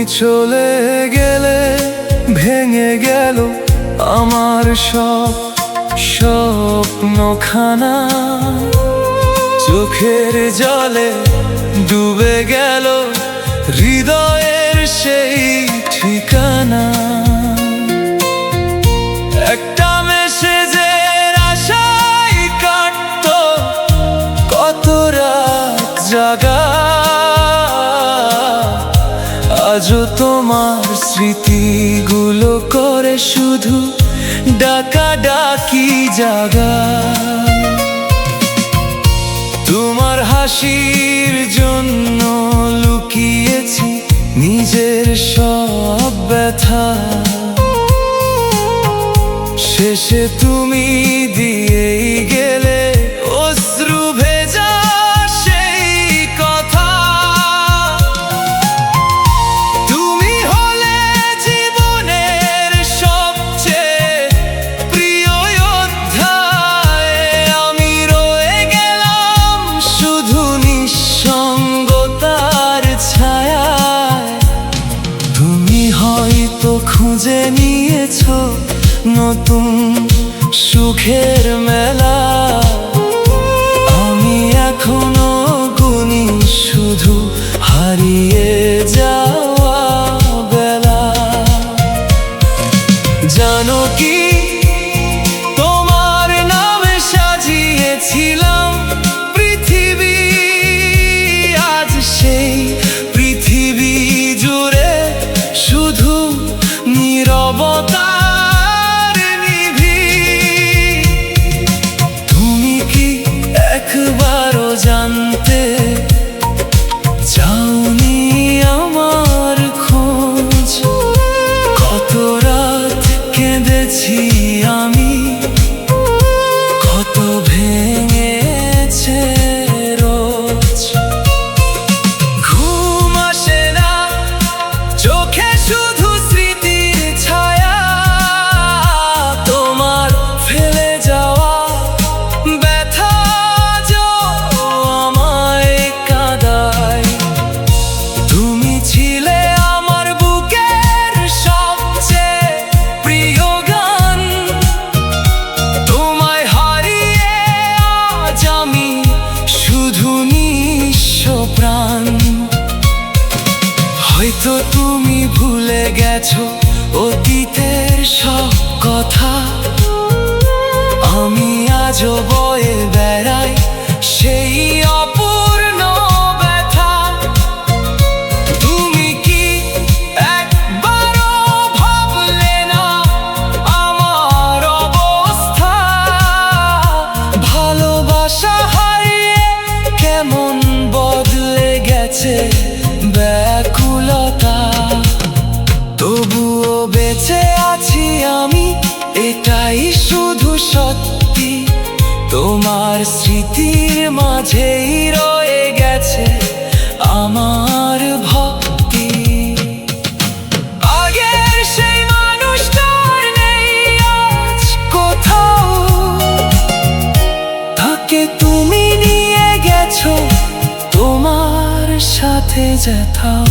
চলে গেলে ভেঙে গেল আমার সব স্বপ্নখানা, চোখের জলে ডুবে গেল হৃদয়ের সেই ঠিকানা। একটা মেসেজের আশায় কাটতো কত রাত জাগা, আজও তোমার স্মৃতিগুলো করে শুধু ডাকাডাকি জাগা। তোমার হাসির জন্য লুকিয়েছি নিজের সব ব্যথা, শেষে তুমি দিয়েই গেলে অশ্রু ভেজা সেই কথা। তুমি হলে জীবনের সবচেয়ে প্রিয় অধ্যায়, আমি রয়ে গেলাম শুধু নিঃসঙ্গতার ছায়ায়। তুমি হয়তো খুঁজে নিয়েছো নতুন সুখের মেলা, আমি এখনো গুনি শুধু হারিয়ে যাওয়া বেলা। জানো কি তোমার নামে সাজিয়েছিলাম পৃথিবী, আজ সেই পৃথিবী জুড়ে শুধু নীরবতা। একবারও জানতে চাওনি আমার খোঁজ, কত রাত কেঁদেছি আমি, কত ভেঙেছে রোজ। ঘুম আসে না চোখে শুধু স্মৃতির ছায়া, তোমার ফেলে যাওয়া ব্যথা প্রাণ। হয়তো তুমি ভুলে গেছো অতীতের সব কথা, আমি আজও বয়ে বেড়াই সেই অপূর্ণ ব্যথা। তুমি কি একবারও ভাবলে না আমার অবস্থা, ভালোবাসা হারিয়ে কেমন বদলে গেছে ব্যাকুলতা। তবুও বেঁচে আছি আমি, এটাই শুধু সত্যি। তোমার স্মৃতির মাঝেই রয়ে গেছে আমার ভক্তি। আগের সেই মানুষটার নেই আজ কোথাও, তাকে তুমি নিয়ে গেছো তোমার সাথে যেথাও।